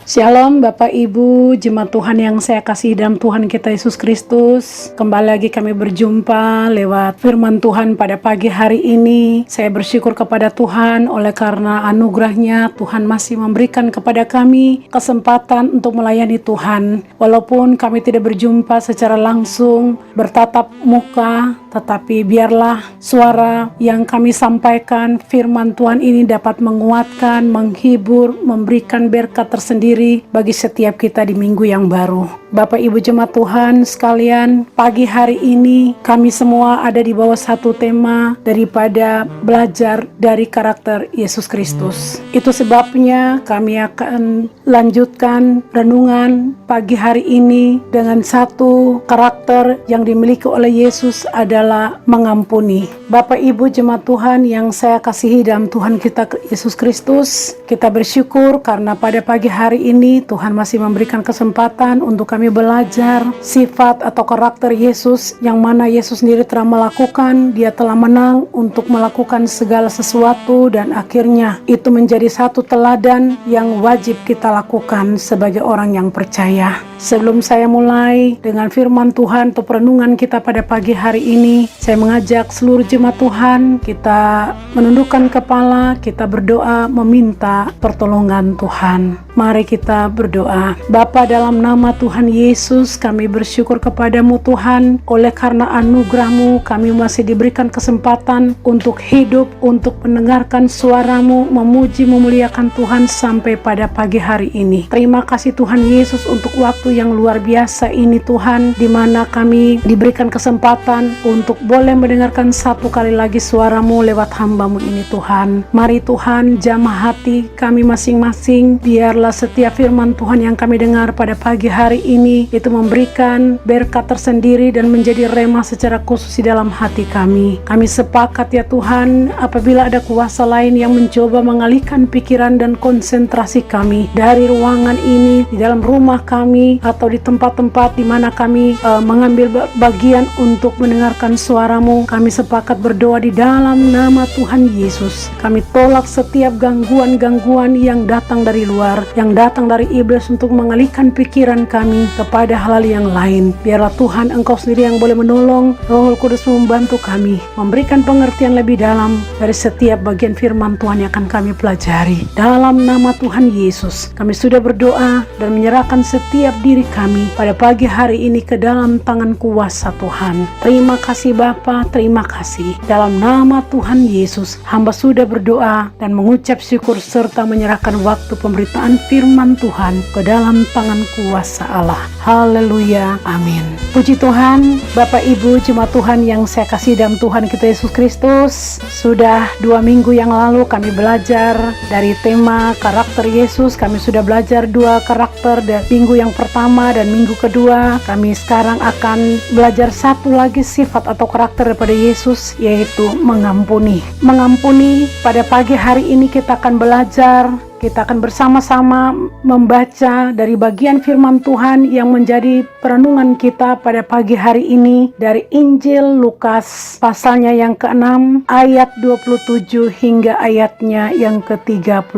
Shalom Bapak Ibu, jemaat Tuhan yang saya kasih dalam Tuhan kita Yesus Kristus. Kembali lagi kami berjumpa lewat firman Tuhan pada pagi hari ini. Saya bersyukur kepada Tuhan oleh karena anugerahnya Tuhan masih memberikan kepada kami kesempatan untuk melayani Tuhan. Walaupun kami tidak berjumpa secara langsung, bertatap muka, tetapi biarlah suara yang kami sampaikan, firman Tuhan ini dapat menguatkan, menghibur, memberikan berkat tersendiri bagi setiap kita di minggu yang baru. Bapak Ibu jemaat Tuhan sekalian, pagi hari ini kami semua ada di bawah satu tema daripada belajar dari karakter Yesus Kristus. Itu sebabnya kami akan lanjutkan renungan pagi hari ini dengan satu karakter yang dimiliki oleh Yesus adalah mengampuni. Bapak Ibu jemaat Tuhan yang saya kasihi dalam Tuhan kita Yesus Kristus, kita bersyukur karena pada pagi hari ini Tuhan masih memberikan kesempatan untuk kami belajar sifat atau karakter Yesus, yang mana Yesus sendiri telah melakukan. Dia telah menang untuk melakukan segala sesuatu dan akhirnya itu menjadi satu teladan yang wajib kita lakukan sebagai orang yang percaya. Sebelum saya mulai dengan firman Tuhan atau perenungan kita pada pagi hari ini, saya mengajak seluruh jemaat Tuhan kita menundukkan kepala, kita berdoa meminta pertolongan Tuhan. Mari kita berdoa. Bapa, dalam nama Tuhan Yesus, kami bersyukur kepadamu Tuhan, oleh karena anugerah-Mu kami masih diberikan kesempatan untuk hidup, untuk mendengarkan suara-Mu, memuji, memuliakan Tuhan sampai pada pagi hari ini. Terima kasih Tuhan Yesus untuk waktu yang luar biasa ini Tuhan, di mana kami diberikan kesempatan untuk boleh mendengarkan satu kali lagi suara-Mu lewat hamba-Mu ini Tuhan. Mari Tuhan, jamah hati kami masing-masing, biarlah setiap firman Tuhan yang kami dengar pada pagi hari ini itu memberikan berkat tersendiri dan menjadi rema secara khusus di dalam hati kami. Kami sepakat ya Tuhan, apabila ada kuasa lain yang mencoba mengalihkan pikiran dan konsentrasi kami dari ruangan ini, di dalam rumah kami, atau di tempat-tempat di mana kami mengambil bagian untuk mendengarkan suara-Mu, kami sepakat berdoa di dalam nama Tuhan Yesus. Kami tolak setiap gangguan-gangguan yang datang dari luar, yang datang dari iblis untuk mengalihkan pikiran kami kepada hal yang lain. Biarlah Tuhan Engkau sendiri yang boleh menolong, Roh Kudus membantu kami, memberikan pengertian lebih dalam dari setiap bagian firman Tuhan yang akan kami pelajari. Dalam nama Tuhan Yesus, kami sudah berdoa dan menyerahkan setiap diri kami pada pagi hari ini ke dalam tangan kuasa Tuhan. Terima kasih Bapa, terima kasih. Dalam nama Tuhan Yesus, hamba sudah berdoa dan mengucap syukur serta menyerahkan waktu pemberitaan firman Tuhan ke dalam tangan kuasa Allah. Haleluya, amin. Puji Tuhan, Bapak Ibu jemaat Tuhan yang saya kasih dalam Tuhan kita Yesus Kristus. Sudah 2 minggu yang lalu kami belajar dari tema karakter Yesus. Kami sudah belajar 2 karakter dari minggu yang pertama dan minggu kedua. Kami sekarang akan belajar satu lagi sifat atau karakter daripada Yesus, yaitu mengampuni. Mengampuni, pada pagi hari ini kita akan belajar. Kita akan bersama-sama membaca dari bagian firman Tuhan yang menjadi perenungan kita pada pagi hari ini dari Injil Lukas pasalnya yang ke-6 ayat 27 hingga ayatnya yang ke-36.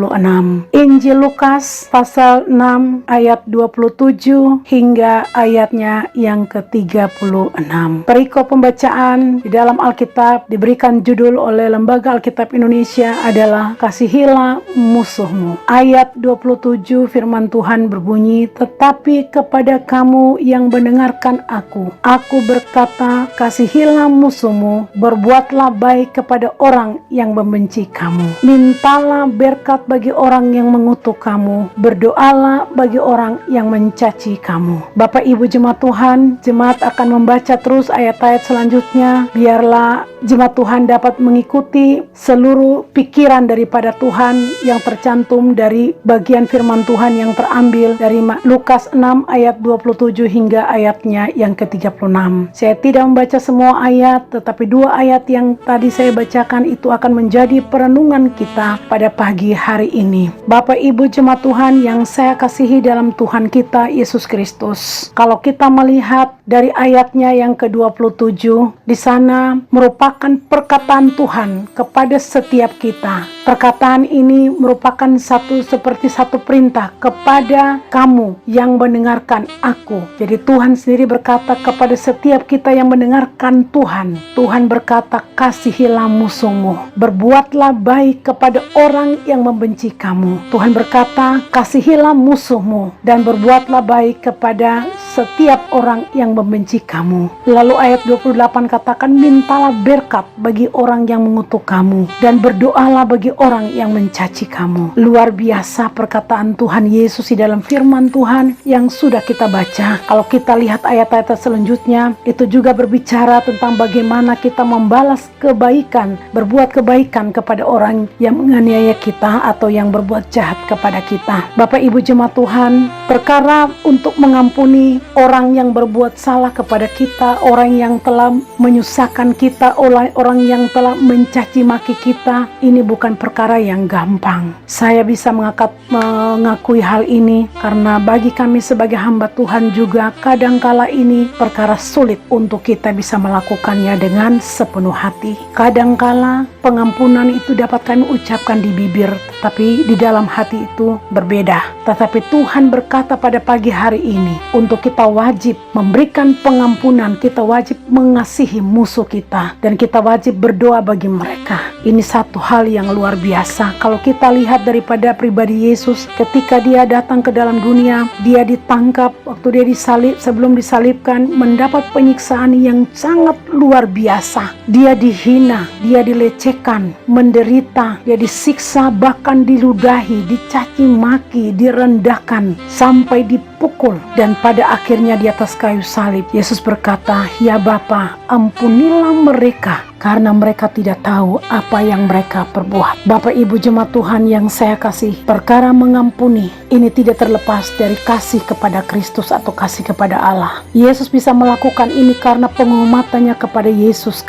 Injil Lukas pasal 6 ayat 27 hingga ayatnya yang ke-36. Perikop pembacaan di dalam Alkitab diberikan judul oleh Lembaga Alkitab Indonesia adalah Kasihilah Musuhmu. Ayat 27 firman Tuhan berbunyi, tetapi kepada kamu yang mendengarkan aku berkata, kasihilah musuhmu, berbuatlah baik kepada orang yang membenci kamu, mintalah berkat bagi orang yang mengutuk kamu, berdoalah bagi orang yang mencaci kamu. Bapak Ibu jemaat Tuhan, jemaat akan membaca terus ayat-ayat selanjutnya. Biarlah jemaat Tuhan dapat mengikuti seluruh pikiran daripada Tuhan yang tercantum dari bagian firman Tuhan yang terambil dari Lukas 6 ayat 27 hingga ayatnya yang ke-36. Saya tidak membaca semua ayat, tetapi 2 ayat yang tadi saya bacakan itu akan menjadi perenungan kita pada pagi hari ini. Bapak Ibu jemaat Tuhan yang saya kasihi dalam Tuhan kita Yesus Kristus, kalau kita melihat dari ayatnya yang ke-27, di sana merupakan perkataan Tuhan kepada setiap kita. Perkataan ini merupakan seperti satu perintah kepada kamu yang mendengarkan aku. Jadi Tuhan sendiri berkata kepada setiap kita yang mendengarkan Tuhan. Tuhan berkata, kasihilah musuhmu, berbuatlah baik kepada orang yang membenci kamu. Tuhan berkata, kasihilah musuhmu dan berbuatlah baik kepada setiap orang yang membenci kamu. Lalu ayat 28 katakan, mintalah berkat bagi orang yang mengutuk kamu dan berdoalah bagi orang yang mencaci kamu. Luar biasa perkataan Tuhan Yesus di dalam firman Tuhan yang sudah kita baca. Kalau kita lihat ayat-ayat selanjutnya, itu juga berbicara tentang bagaimana kita membalas kebaikan, berbuat kebaikan kepada orang yang menganiaya kita atau yang berbuat jahat kepada kita. Bapak Ibu jemaat Tuhan, perkara untuk mengampuni orang yang berbuat salah kepada kita, orang yang telah menyusahkan kita, orang yang telah mencaci maki kita, ini bukan perkara yang gampang. Saya bisa mengakui hal ini karena bagi kami sebagai hamba Tuhan juga kadangkala ini perkara sulit untuk kita bisa melakukannya dengan sepenuh hati. Kadangkala pengampunan itu dapat kami ucapkan di bibir, tetapi di dalam hati itu berbeda. Tetapi Tuhan berkata pada pagi hari ini, untuk kita wajib memberikan pengampunan, kita wajib mengasihi musuh kita, dan kita wajib berdoa bagi mereka. Ini satu hal yang luar biasa. Kalau kita lihat daripada pribadi Yesus, ketika dia datang ke dalam dunia, dia ditangkap, waktu dia disalib, sebelum disalibkan, mendapat penyiksaan yang sangat luar biasa. Dia dihina, dia dilecehkan, menderita, dia disiksa, bahkan diludahi, dicaci maki, direndahkan, sampai dipukul, dan pada akhirnya di atas kayu salib Yesus berkata, ya Bapa, ampunilah mereka karena mereka tidak tahu apa yang mereka perbuat. Bapak Ibu jemaat Tuhan yang saya kasih, perkara mengampuni ini tidak terlepas dari kasih kepada Kristus atau kasih kepada Allah. Yesus bisa melakukan ini karena penghormatannya kepada Yesus,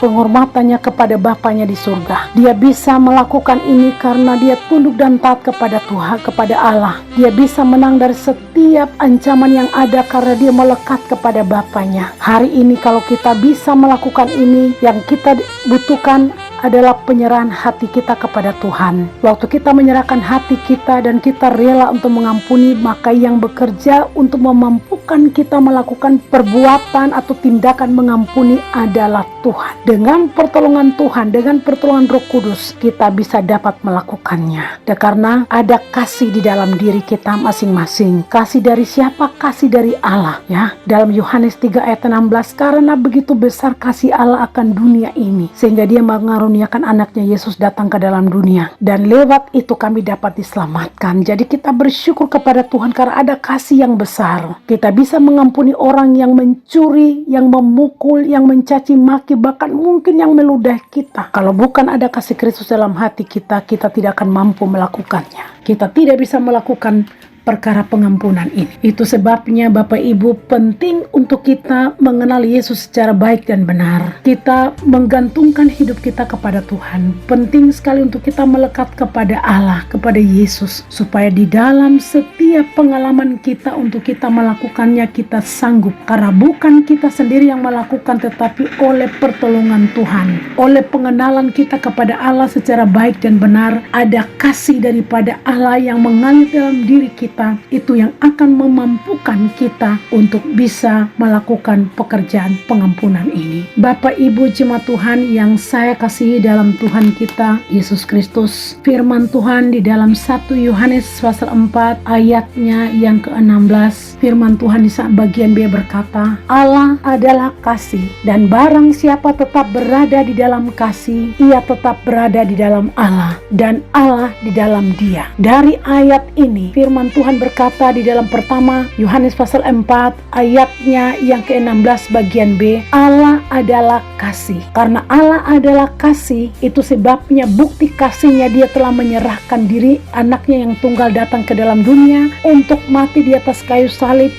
penghormatannya kepada Bapanya di surga. Dia bisa melakukan ini karena dia tunduk dan taat kepada Tuhan, kepada Allah. Dia bisa menang dari setiap ancaman yang ada karena dia melekat kepada Bapanya. Hari ini kalau kita bisa melakukan ini, yang kita butuhkan adalah penyerahan hati kita kepada Tuhan. Waktu kita menyerahkan hati kita dan kita rela untuk mengampuni, maka yang bekerja untuk memampukan kita melakukan perbuatan atau tindakan mengampuni adalah Tuhan. Dengan pertolongan Tuhan, dengan pertolongan Roh Kudus, kita bisa dapat melakukannya. Dan karena ada kasih di dalam diri kita masing-masing. Kasih dari siapa? Kasih dari Allah. Ya, dalam Yohanes 3 ayat 16, karena begitu besar kasih Allah akan dunia ini, sehingga dia mengaruniakan anaknya Yesus datang ke dalam dunia, dan lewat itu kami dapat diselamatkan. Jadi kita bersyukur kepada Tuhan karena ada kasih yang besar. Kita bisa mengampuni orang yang mencuri, yang memukul, yang mencaci maki, bahkan mungkin yang meludahi kita. Kalau bukan ada kasih Kristus dalam hati kita, kita tidak akan mampu melakukannya. Kita tidak bisa melakukan perkara pengampunan ini. Itu sebabnya Bapak Ibu penting untuk kita mengenal Yesus secara baik dan benar. Kita menggantungkan hidup kita kepada Tuhan. Penting sekali untuk kita melekat kepada Allah, kepada Yesus, supaya di dalam setiap pengalaman kita untuk kita melakukannya kita sanggup. Karena bukan kita sendiri yang melakukan, tetapi oleh pertolongan Tuhan, oleh pengenalan kita kepada Allah secara baik dan benar, ada kasih daripada Allah yang mengalir dalam diri kita. Itu yang akan memampukan kita untuk bisa melakukan pekerjaan pengampunan ini. Bapak Ibu jemaat Tuhan yang saya kasihi dalam Tuhan kita Yesus Kristus, firman Tuhan di dalam 1 Yohanes pasal 4 ayatnya yang ke-16, firman Tuhan di bagian B berkata, Allah adalah kasih, dan barang siapa tetap berada di dalam kasih, ia tetap berada di dalam Allah, dan Allah di dalam dia. Dari ayat ini firman Tuhan berkata di dalam pertama Yohanes pasal 4 ayatnya yang ke-16 bagian B, Allah adalah kasih. Karena Allah adalah kasih, itu sebabnya bukti kasihnya dia telah menyerahkan diri anaknya yang tunggal datang ke dalam dunia untuk mati di atas kayu salib,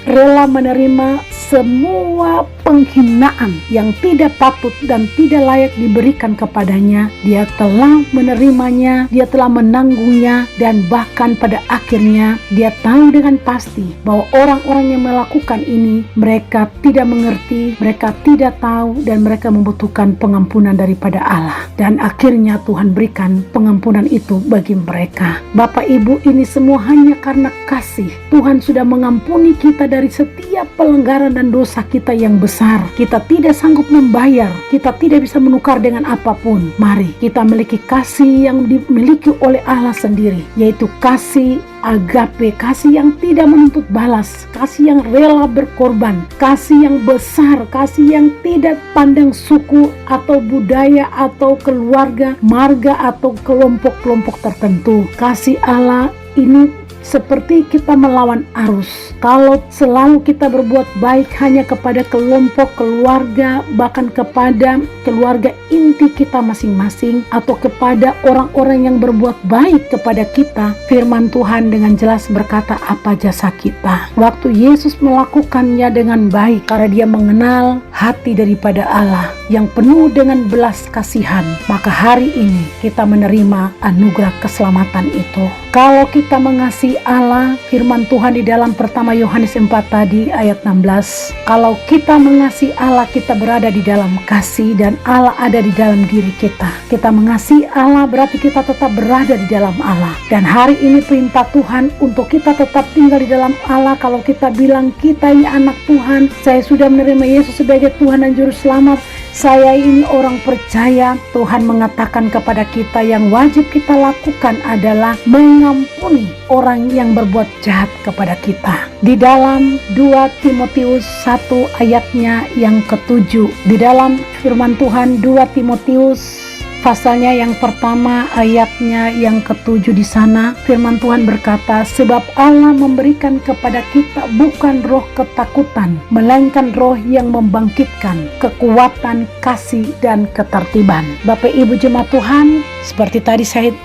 rela menerima semua penghinaan yang tidak patut dan tidak layak diberikan kepadanya. Dia telah menerimanya, dia telah menanggungnya, dan bahkan pada akhirnya dia tahu dengan pasti bahwa orang-orang yang melakukan ini, mereka tidak mengerti, mereka tidak tahu, dan mereka membutuhkan pengampunan daripada Allah. Dan akhirnya Tuhan berikan pengampunan itu bagi mereka. Bapak Ibu, ini semua hanya karena kasih. Tuhan sudah mengampuni kita dari setiap pelanggaran dan dosa kita yang besar. Kita tidak sanggup membayar, kita tidak bisa menukar dengan apapun. Mari kita miliki kasih yang dimiliki oleh Allah sendiri, yaitu kasih agape, kasih yang tidak menuntut balas, kasih yang rela berkorban, kasih yang besar, kasih yang tidak pandang suku atau budaya atau keluarga, marga atau kelompok-kelompok tertentu. Kasih Allah ini seperti kita melawan arus. Kalau selalu kita berbuat baik hanya kepada kelompok, keluarga, bahkan kepada keluarga inti kita masing-masing, atau kepada orang-orang yang berbuat baik kepada kita, firman Tuhan dengan jelas berkata apa jasa kita. Waktu Yesus melakukannya dengan baik, karena dia mengenal hati daripada Allah yang penuh dengan belas kasihan, maka hari ini kita menerima anugerah keselamatan itu. Kalau kita mengasihi Allah, firman Tuhan di dalam pertama Yohanes 4 tadi ayat 16, kalau kita mengasihi Allah, kita berada di dalam kasih dan Allah ada di dalam diri kita. Kita mengasihi Allah berarti kita tetap berada di dalam Allah. Dan hari ini perintah Tuhan untuk kita tetap tinggal di dalam Allah. Kalau kita bilang kita ini anak Tuhan, saya sudah menerima Yesus sebagai Tuhan dan Juru Selamat, saya ini orang percaya, Tuhan mengatakan kepada kita yang wajib kita lakukan adalah mengampuni orang yang berbuat jahat kepada kita. Di dalam 2 Timotius 1 ayatnya yang ke-7, di dalam firman Tuhan 2 Timotius pasalnya yang pertama ayatnya yang ke-7, di sana firman Tuhan berkata, sebab Allah memberikan kepada kita bukan roh ketakutan, melainkan roh yang membangkitkan kekuatan, kasih, dan ketertiban. Bapak Ibu jemaat Tuhan, seperti tadi saya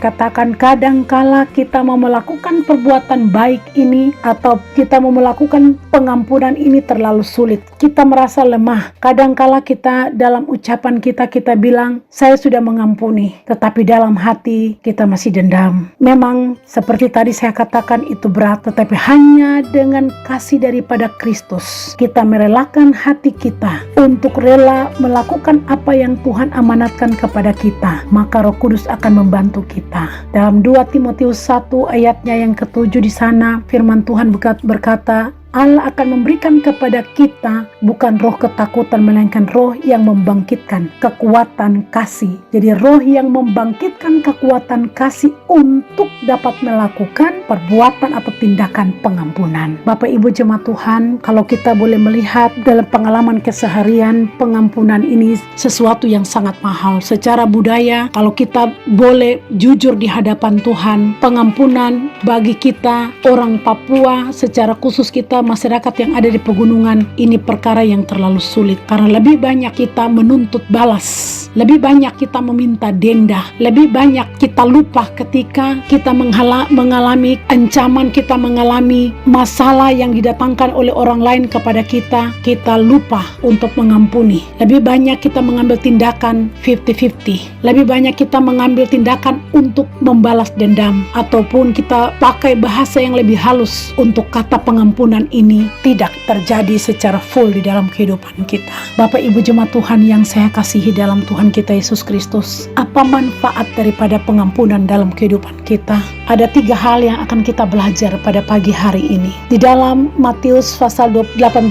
katakan, kadangkala kita mau melakukan perbuatan baik ini atau kita mau melakukan pengampunan ini terlalu sulit. Kita merasa lemah. Kadangkala kita dalam ucapan kita bilang, saya sudah mengampuni, tetapi dalam hati kita masih dendam. Memang seperti tadi saya katakan itu berat, tetapi hanya dengan kasih daripada Kristus kita merelakan hati kita untuk rela melakukan apa yang Tuhan amanatkan kepada kita, maka Roh Kudus akan membantu kita. Dalam 2 Timotius 1 ayatnya yang ke-7 di sana firman Tuhan berkata, Allah akan memberikan kepada kita bukan roh ketakutan, melainkan roh yang membangkitkan kekuatan kasih. Jadi roh yang membangkitkan kekuatan kasih untuk dapat melakukan perbuatan atau tindakan pengampunan. Bapak Ibu jemaat Tuhan, kalau kita boleh melihat dalam pengalaman keseharian, pengampunan ini sesuatu yang sangat mahal. Secara budaya, kalau kita boleh jujur di hadapan Tuhan, pengampunan bagi kita orang Papua, secara khusus kita masyarakat yang ada di pegunungan, ini perkara yang terlalu sulit, karena lebih banyak kita menuntut balas, lebih banyak kita meminta denda, lebih banyak kita lupa ketika kita mengalami ancaman, kita mengalami masalah yang didatangkan oleh orang lain kepada kita lupa untuk mengampuni. Lebih banyak kita mengambil tindakan 50-50, lebih banyak kita mengambil tindakan untuk membalas dendam, ataupun kita pakai bahasa yang lebih halus untuk kata pengampunan ini tidak terjadi secara full di dalam kehidupan kita. Bapak Ibu jemaat Tuhan yang saya kasihi dalam Tuhan kita Yesus Kristus, apa manfaat daripada pengampunan dalam kehidupan kita? Ada 3 hal yang akan kita belajar pada pagi hari ini. Di dalam Matius pasal 18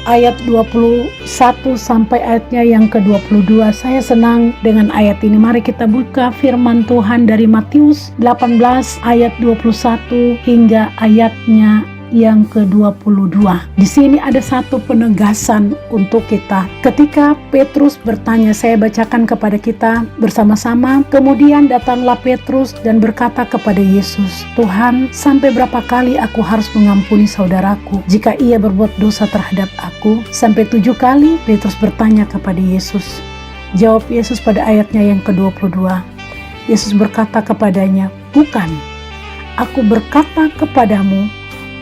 ayat 21 sampai ayatnya yang ke-22, saya senang dengan ayat ini. Mari kita buka firman Tuhan dari Matius 18 ayat 21 hingga ayatnya yang ke-22. Di sini ada satu penegasan untuk kita. Ketika Petrus bertanya, saya bacakan kepada kita bersama-sama. Kemudian datanglah Petrus dan berkata kepada Yesus, Tuhan, sampai berapa kali aku harus mengampuni saudaraku jika ia berbuat dosa terhadap aku? Sampai 7 kali? Petrus bertanya kepada Yesus. Jawab Yesus pada ayatnya yang ke-22. Yesus berkata kepadanya, bukan, aku berkata kepadamu,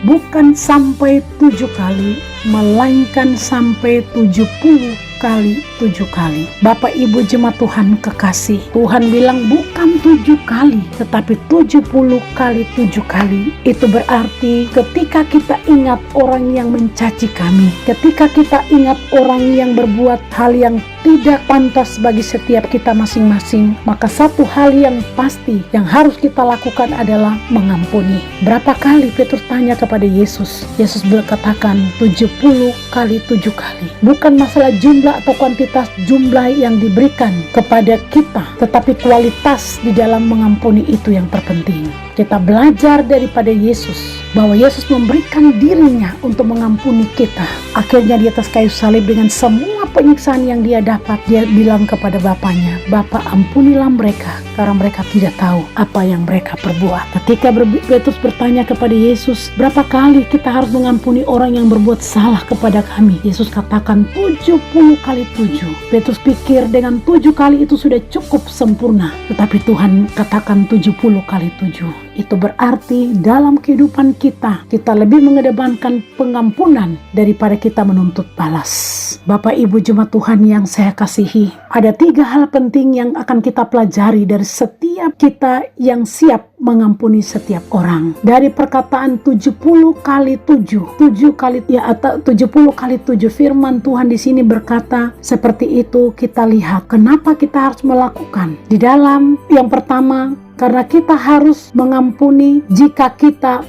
bukan sampai 7 kali, melainkan sampai 70 kali 7 kali. Bapak Ibu jemaat Tuhan kekasih, Tuhan bilang bukan 7 kali, tetapi 70 kali 7 kali. Itu berarti ketika kita ingat orang yang mencaci kami, ketika kita ingat orang yang berbuat hal yang tidak pantas bagi setiap kita masing-masing, maka satu hal yang pasti yang harus kita lakukan adalah mengampuni. Berapa kali Petrus tanya kepada Yesus? Yesus berkatakan 70 kali 7 kali. Bukan masalah jumlah atau kuantitas jumlah yang diberikan kepada kita, tetapi kualitas di dalam mengampuni itu yang terpenting. Kita belajar daripada Yesus bahwa Yesus memberikan dirinya untuk mengampuni kita. Akhirnya di atas kayu salib dengan semua penyiksaan yang dia dapat, dia bilang kepada Bapaknya, Bapa ampunilah mereka karena mereka tidak tahu apa yang mereka perbuat. Ketika Petrus bertanya kepada Yesus, berapa kali kita harus mengampuni orang yang berbuat salah kepada kami? Yesus katakan 70 kali 7. Petrus pikir dengan 7 kali itu sudah cukup sempurna, tetapi Tuhan katakan 70 kali 7. Itu berarti dalam kehidupan kita lebih mengedepankan pengampunan daripada kita menuntut balas. Bapak Ibu jemaat Tuhan yang saya kasihi, ada 3 hal penting yang akan kita pelajari dari setiap kita yang siap mengampuni setiap orang. Dari perkataan 70 kali 7, 7 kali ya atau 70 kali 7, firman Tuhan di sini berkata seperti itu. Kita lihat kenapa kita harus melakukan. Di dalam yang pertama, karena kita harus mengampuni jika kita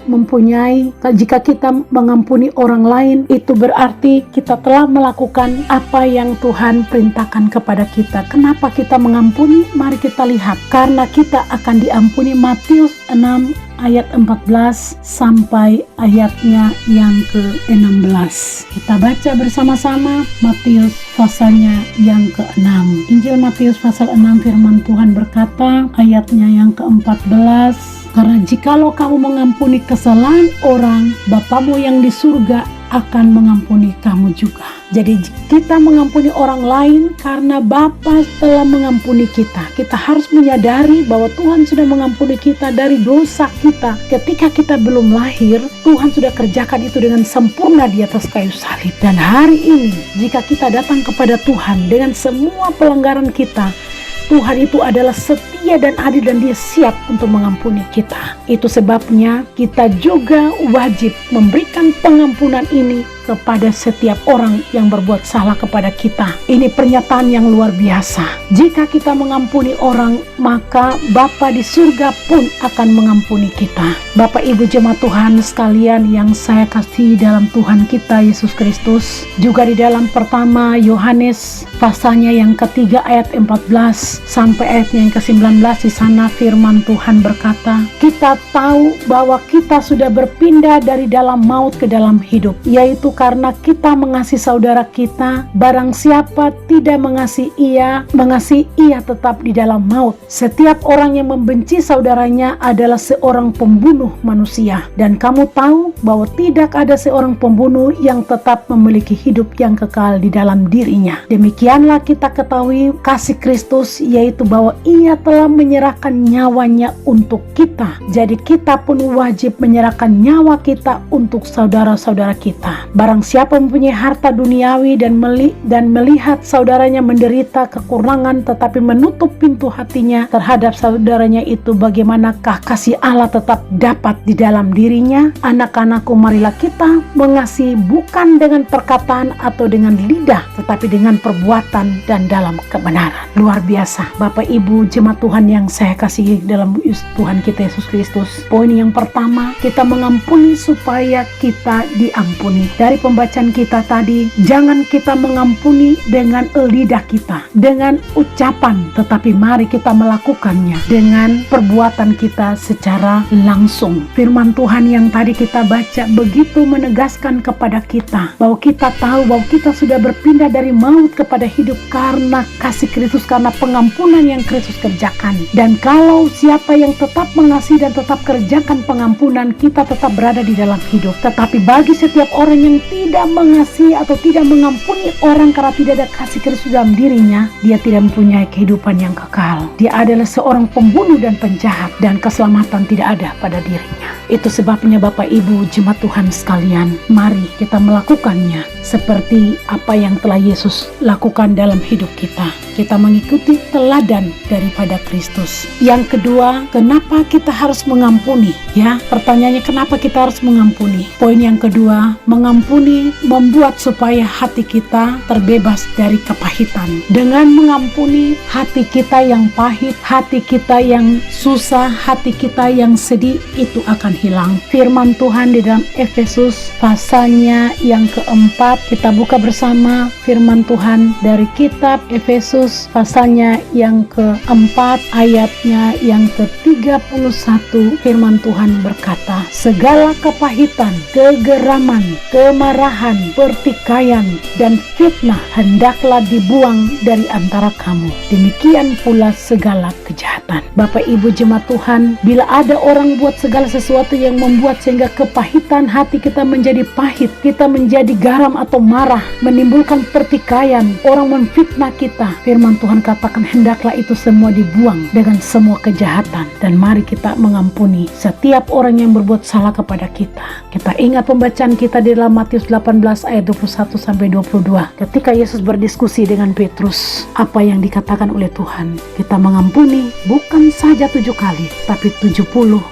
mengampuni orang lain, itu berarti kita telah melakukan apa yang Tuhan perintahkan kepada kita. Kenapa kita mengampuni? Mari kita lihat. Karena kita akan diampuni. Matius 6 ayat 14 sampai ayatnya yang ke-16. Kita baca bersama-sama Matius pasalnya yang ke-6. Injil Matius pasal 6, firman Tuhan berkata ayatnya yang ke-14, karena jikalau kamu mengampuni kesalahan orang, Bapamu yang di surga akan mengampuni kamu juga. Jadi kita mengampuni orang lain karena Bapa telah mengampuni kita. Kita harus menyadari bahwa Tuhan sudah mengampuni kita dari dosa kita. Ketika kita belum lahir, Tuhan sudah kerjakan itu dengan sempurna di atas kayu salib. Dan hari ini jika kita datang kepada Tuhan dengan semua pelanggaran kita, Tuhan itu adalah setia dan adil dan Dia siap untuk mengampuni kita. Itu sebabnya kita juga wajib memberikan pengampunan ini kepada setiap orang yang berbuat salah kepada kita. Ini pernyataan yang luar biasa. Jika kita mengampuni orang, maka Bapa di surga pun akan mengampuni kita. Bapak Ibu jemaat Tuhan sekalian yang saya kasih dalam Tuhan kita Yesus Kristus, juga di dalam pertama Yohanes pasalnya yang ketiga ayat 14 sampai ayatnya yang ke-19, di sana firman Tuhan berkata, kita tahu bahwa kita sudah berpindah dari dalam maut ke dalam hidup, yaitu karena kita mengasihi saudara kita. Barang siapa tidak mengasihi ia tetap di dalam maut. Setiap orang yang membenci saudaranya adalah seorang pembunuh manusia. Dan kamu tahu bahwa tidak ada seorang pembunuh yang tetap memiliki hidup yang kekal di dalam dirinya. Demikianlah kita ketahui kasih Kristus, yaitu bahwa Ia telah menyerahkan nyawanya untuk kita. Jadi kita pun wajib menyerahkan nyawa kita untuk saudara-saudara kita. Barang siapa mempunyai harta duniawi dan melihat saudaranya menderita kekurangan tetapi menutup pintu hatinya terhadap saudaranya itu, bagaimanakah kasih Allah tetap dapat di dalam dirinya? Anak-anakku, marilah kita mengasihi bukan dengan perkataan atau dengan lidah, tetapi dengan perbuatan dan dalam kebenaran. Luar biasa Bapak Ibu jemaat Tuhan yang saya kasihi dalam Tuhan kita Yesus Kristus. Poin yang pertama, kita mengampuni supaya kita diampuni. Dari pembacaan kita tadi, jangan kita mengampuni dengan lidah kita, dengan ucapan, tetapi mari kita melakukannya dengan perbuatan kita secara langsung. Firman Tuhan yang tadi kita baca begitu menegaskan kepada kita bahwa kita tahu bahwa kita sudah berpindah dari maut kepada hidup karena kasih Kristus, karena pengampunan yang Kristus kerjakan. Dan kalau siapa yang tetap mengasihi dan tetap kerjakan pengampunan, kita tetap berada di dalam hidup. Tetapi bagi setiap orang yang yang tidak mengasihi atau tidak mengampuni orang karena tidak ada kasih Kristus dalam dirinya, dia tidak mempunyai kehidupan yang kekal. Dia adalah seorang pembunuh dan penjahat, dan keselamatan tidak ada pada dirinya. Itu sebabnya Bapak Ibu jemaat Tuhan sekalian, mari kita melakukannya seperti apa yang telah Yesus lakukan dalam hidup kita. Kita mengikuti teladan daripada Kristus. Yang kedua, kenapa kita harus mengampuni? Ya, pertanyaannya kenapa kita harus mengampuni? Poin yang kedua, mengampuni membuat supaya hati kita terbebas dari kepahitan. Dengan mengampuni, hati kita yang pahit, hati kita yang susah, hati kita yang sedih itu akan hilang. Firman Tuhan di dalam Efesus pasalnya yang keempat, kita buka bersama firman Tuhan dari kitab Efesus pasalnya yang keempat ayatnya yang ke-31. Firman Tuhan berkata, segala kepahitan, kegeraman, kemarahan, pertikaian, dan fitnah hendaklah dibuang dari antara kamu. Demikian pula segala kejahatan. Bapak Ibu jemaat Tuhan, bila ada orang buat segala sesuatu yang membuat sehingga kepahitan hati kita menjadi pahit, kita menjadi garam atau marah, menimbulkan pertikaian, orang memfitnah kita, firman Tuhan katakan hendaklah itu semua dibuang dengan semua kejahatan, dan mari kita mengampuni setiap orang yang berbuat salah kepada kita. Kita ingat pembacaan kita di dalam Matius 18 ayat 21-22 ketika Yesus berdiskusi dengan Petrus, apa yang dikatakan oleh Tuhan, kita mengampuni bukan saja 7 kali tapi 70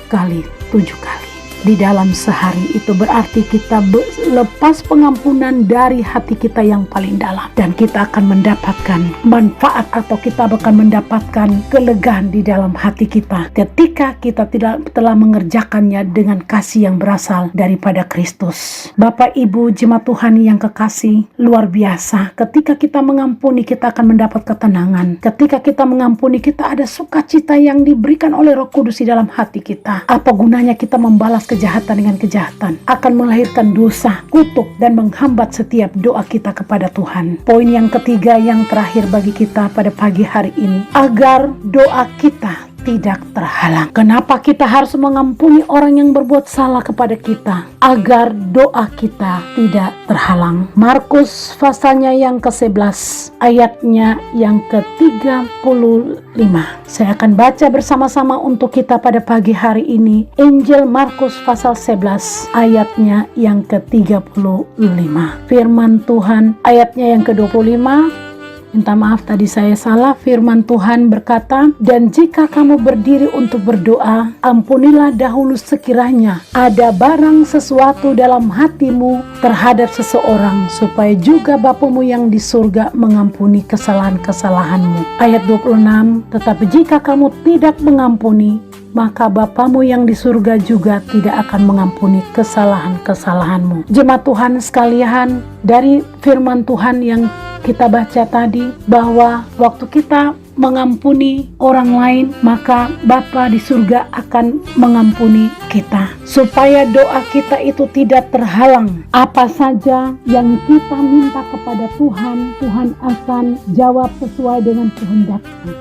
kali 7 kali di dalam sehari. Itu berarti kita lepas pengampunan dari hati kita yang paling dalam, dan kita akan mendapatkan manfaat atau kita akan mendapatkan kelegaan di dalam hati kita ketika kita telah mengerjakannya dengan kasih yang berasal daripada Kristus. Bapak Ibu jemaat Tuhan yang kekasih, luar biasa ketika kita mengampuni kita akan mendapat ketenangan. Ketika kita mengampuni kita ada sukacita yang diberikan oleh Roh Kudus di dalam hati kita. Apa gunanya kita membalas kejahatan dengan kejahatan? Akan melahirkan dosa, kutuk, dan menghambat setiap doa kita kepada Tuhan. Poin yang ketiga yang terakhir bagi kita pada pagi hari ini, agar doa kita tidak terhalang. Kenapa kita harus mengampuni orang yang berbuat salah kepada kita? Agar doa kita tidak terhalang. Markus pasalnya yang ke-11 ayatnya yang ke-35. Saya akan baca bersama-sama untuk kita pada pagi hari ini. Injil Markus pasal 11 ayatnya yang ke-35. Firman Tuhan ayatnya yang ke-25. Minta maaf tadi saya salah. Firman Tuhan berkata, dan jika kamu berdiri untuk berdoa, ampunilah dahulu sekiranya ada barang sesuatu dalam hatimu terhadap seseorang, supaya juga Bapamu yang di surga mengampuni kesalahan-kesalahanmu. Ayat 26, tetapi jika kamu tidak mengampuni, maka Bapamu yang di surga juga tidak akan mengampuni kesalahan-kesalahanmu. Jemaat Tuhan sekalian, dari firman Tuhan yang kita baca tadi, bahwa waktu kita mengampuni orang lain, maka Bapa di surga akan mengampuni kita, supaya doa kita itu tidak terhalang. Apa saja yang kita minta kepada Tuhan, Tuhan akan jawab sesuai dengan kehendak-Nya.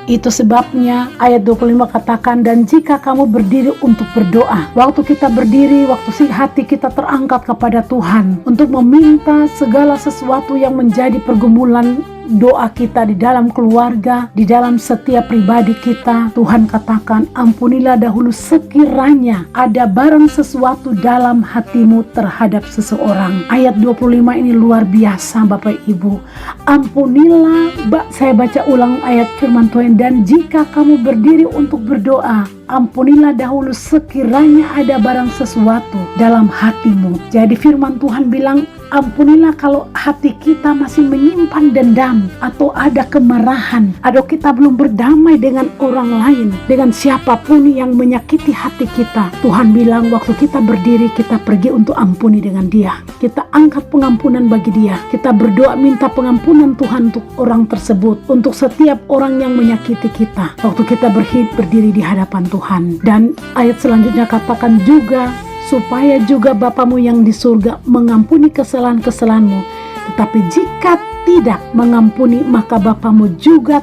Itu sebabnya ayat 25 katakan, dan jika kamu berdiri untuk berdoa. Waktu kita berdiri, waktu hati kita terangkat kepada Tuhan untuk meminta segala sesuatu yang menjadi pergumulan doa kita di dalam keluarga, di dalam setiap pribadi kita, Tuhan katakan, ampunilah dahulu sekiranya ada barang sesuatu dalam hatimu terhadap seseorang. Ayat 25 ini luar biasa Bapak Ibu. Ampunilah, saya baca ulang ayat firman Tuhan, dan jika kamu berdiri untuk berdoa, ampunilah dahulu sekiranya ada barang sesuatu dalam hatimu. Jadi firman Tuhan bilang, ampunilah kalau hati kita masih menyimpan dendam atau ada kemarahan, atau kita belum berdamai dengan orang lain, dengan siapapun yang menyakiti hati kita. Tuhan bilang waktu kita berdiri, kita pergi untuk ampuni dengan dia. Kita angkat pengampunan bagi dia. Kita berdoa minta pengampunan Tuhan untuk orang tersebut, untuk setiap orang yang menyakiti kita. Waktu kita berdiri di hadapan Tuhan. Dan ayat selanjutnya katakan juga, supaya juga Bapamu yang di surga mengampuni kesalahan-kesalahanmu. Tetapi jika tidak mengampuni, maka Bapamu juga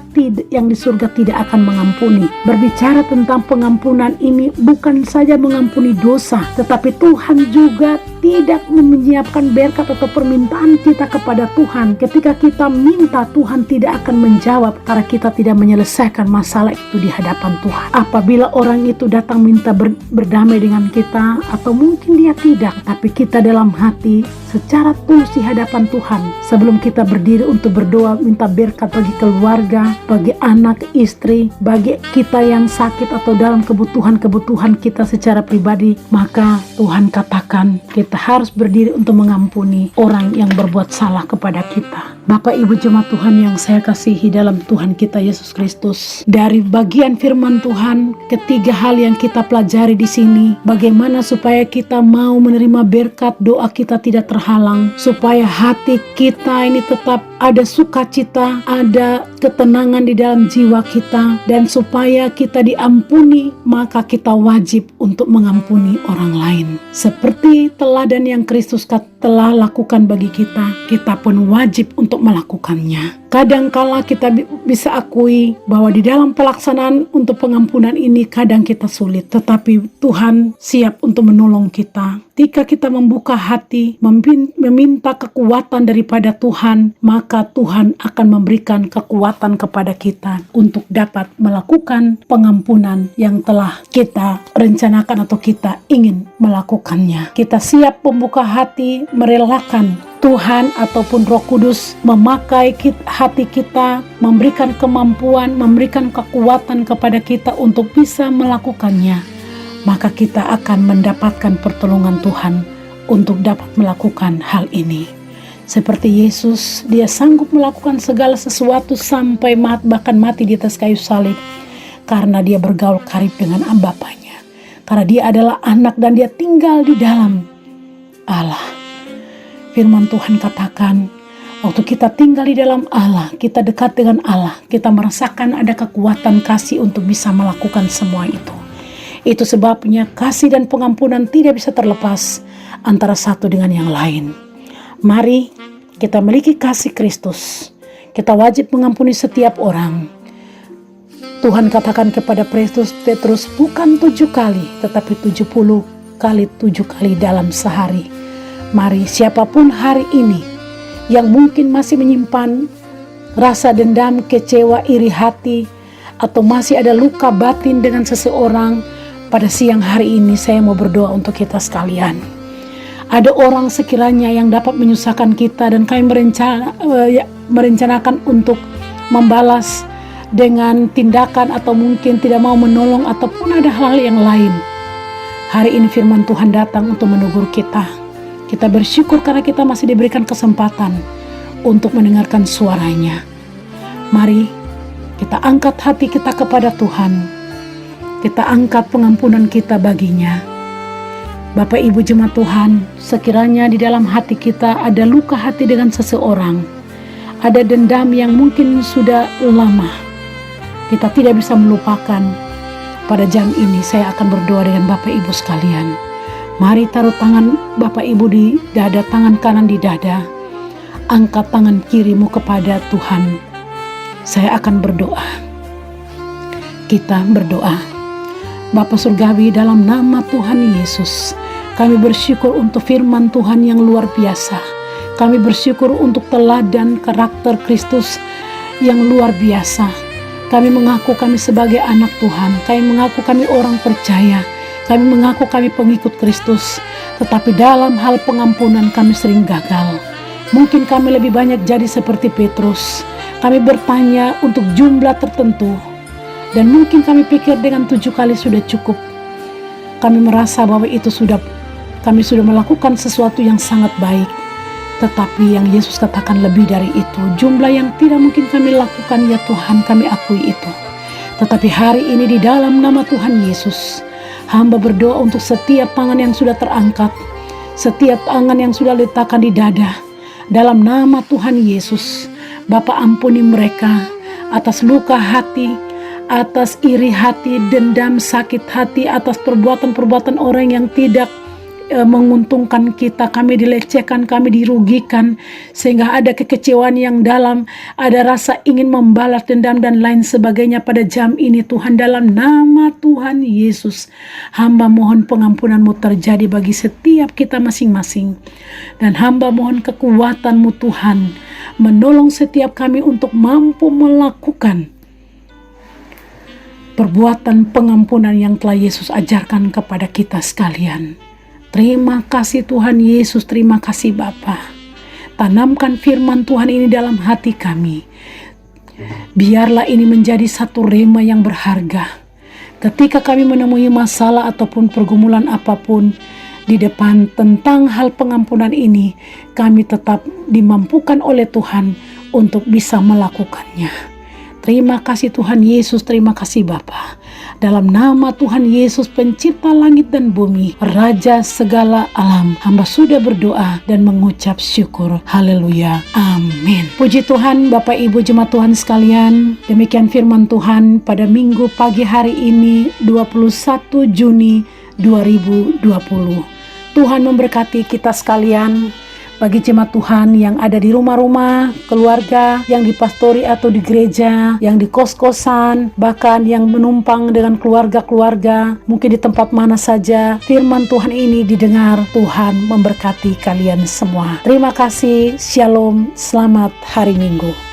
yang di surga tidak akan mengampuni. Berbicara tentang pengampunan ini bukan saja mengampuni dosa, tetapi Tuhan juga tidak menyiapkan berkat atau permintaan kita kepada Tuhan. Ketika kita minta, Tuhan tidak akan menjawab karena kita tidak menyelesaikan masalah itu di hadapan Tuhan. Apabila orang itu datang minta berdamai dengan kita, atau mungkin dia tidak, tapi kita dalam hati secara tulus di hadapan Tuhan, sebelum kita berdiri untuk berdoa minta berkat bagi keluarga, bagi anak, istri, bagi kita yang sakit atau dalam kebutuhan kita secara pribadi, maka Tuhan katakan kita harus berdiri untuk mengampuni orang yang berbuat salah kepada kita. Bapak Ibu jemaat Tuhan yang saya kasihi dalam Tuhan kita Yesus Kristus, dari bagian firman Tuhan, ketiga hal yang kita pelajari di sini, bagaimana supaya kita mau menerima berkat, doa kita tidak terhalang, supaya hati kita ini tetap ada sukacita, ada ketenangan di dalam jiwa kita, dan supaya kita diampuni, maka kita wajib untuk mengampuni orang lain. Seperti teladan yang Kristus telah lakukan bagi kita pun wajib untuk melakukannya. Kadangkala kita bisa akui bahwa di dalam pelaksanaan untuk pengampunan ini kadang kita sulit, tetapi Tuhan siap untuk menolong kita. Ketika kita membuka hati, meminta kekuatan daripada Tuhan, maka Tuhan akan memberikan kekuatan kepada kita untuk dapat melakukan pengampunan yang telah kita rencanakan atau kita ingin melakukannya. Kita siap membuka hati, merelakan Tuhan ataupun Roh Kudus memakai hati kita, memberikan kemampuan, memberikan kekuatan kepada kita untuk bisa melakukannya, maka kita akan mendapatkan pertolongan Tuhan untuk dapat melakukan hal ini. Seperti Yesus, dia sanggup melakukan segala sesuatu sampai bahkan mati di atas kayu salib, karena dia bergaul karib dengan Bapanya, karena dia adalah anak dan dia tinggal di dalam Allah. Firman Tuhan katakan, waktu kita tinggal di dalam Allah, kita dekat dengan Allah, kita merasakan ada kekuatan kasih untuk bisa melakukan semua itu. Itu sebabnya kasih dan pengampunan tidak bisa terlepas antara satu dengan yang lain. Mari kita miliki kasih Kristus. Kita wajib mengampuni setiap orang. Tuhan katakan kepada Petrus, bukan 7 kali, tetapi 70 kali 7 kali dalam sehari. Mari siapapun hari ini yang mungkin masih menyimpan rasa dendam, kecewa, iri hati, atau masih ada luka batin dengan seseorang, pada siang hari ini saya mau berdoa untuk kita sekalian. Ada orang sekiranya yang dapat menyusahkan kita dan kami merencanakan untuk membalas dengan tindakan atau mungkin tidak mau menolong ataupun ada hal yang lain. Hari ini firman Tuhan datang untuk menegur kita. Kita bersyukur karena kita masih diberikan kesempatan untuk mendengarkan suaranya. Mari kita angkat hati kita kepada Tuhan. Kita angkat pengampunan kita baginya. Bapak Ibu jemaat Tuhan, sekiranya di dalam hati kita ada luka hati dengan seseorang, ada dendam yang mungkin sudah lama, kita tidak bisa melupakan. Pada jam ini saya akan berdoa dengan Bapak Ibu sekalian. Mari taruh tangan Bapak Ibu di dada, tangan kanan di dada. Angkat tangan kirimu kepada Tuhan. Saya akan berdoa. Kita berdoa. Bapa Surgawi, dalam nama Tuhan Yesus, kami bersyukur untuk firman Tuhan yang luar biasa. Kami bersyukur untuk teladan karakter Kristus yang luar biasa. Kami mengaku kami sebagai anak Tuhan. Kami mengaku kami orang percaya. Kami mengaku kami pengikut Kristus, tetapi dalam hal pengampunan kami sering gagal. Mungkin kami lebih banyak jadi seperti Petrus. Kami bertanya untuk jumlah tertentu, dan mungkin kami pikir dengan 7 kali sudah cukup. Kami merasa bahwa kami sudah melakukan sesuatu yang sangat baik. Tetapi yang Yesus katakan lebih dari itu. Jumlah yang tidak mungkin kami lakukan, ya Tuhan, kami akui itu. Tetapi hari ini di dalam nama Tuhan Yesus, hamba berdoa untuk setiap tangan yang sudah terangkat, setiap tangan yang sudah letakkan di dada. Dalam nama Tuhan Yesus, Bapa ampuni mereka atas luka hati, atas iri hati, dendam, sakit hati, atas perbuatan-perbuatan orang yang tidak menguntungkan kita, kami dilecehkan, kami dirugikan, sehingga ada kekecewaan yang dalam, ada rasa ingin membalas dendam dan lain sebagainya pada jam ini Tuhan. Dalam nama Tuhan Yesus, hamba mohon pengampunan-Mu terjadi bagi setiap kita masing-masing, dan hamba mohon kekuatan-Mu Tuhan, menolong setiap kami untuk mampu melakukan perbuatan pengampunan yang telah Yesus ajarkan kepada kita sekalian. Terima kasih Tuhan Yesus, terima kasih Bapa. Tanamkan firman Tuhan ini dalam hati kami. Biarlah ini menjadi satu rema yang berharga. Ketika kami menemui masalah ataupun pergumulan apapun di depan tentang hal pengampunan ini, kami tetap dimampukan oleh Tuhan untuk bisa melakukannya. Terima kasih Tuhan Yesus, terima kasih Bapa. Dalam nama Tuhan Yesus, pencipta langit dan bumi, Raja segala alam, hamba sudah berdoa dan mengucap syukur. Haleluya. Amin. Puji Tuhan, Bapak Ibu jemaat Tuhan sekalian. Demikian firman Tuhan pada Minggu pagi hari ini, 21 Juni 2020. Tuhan memberkati kita sekalian. Bagi jemaat Tuhan yang ada di rumah-rumah, keluarga, yang dipastori atau di gereja, yang di kos-kosan, bahkan yang menumpang dengan keluarga-keluarga, mungkin di tempat mana saja, firman Tuhan ini didengar. Tuhan memberkati kalian semua. Terima kasih, Shalom, selamat hari Minggu.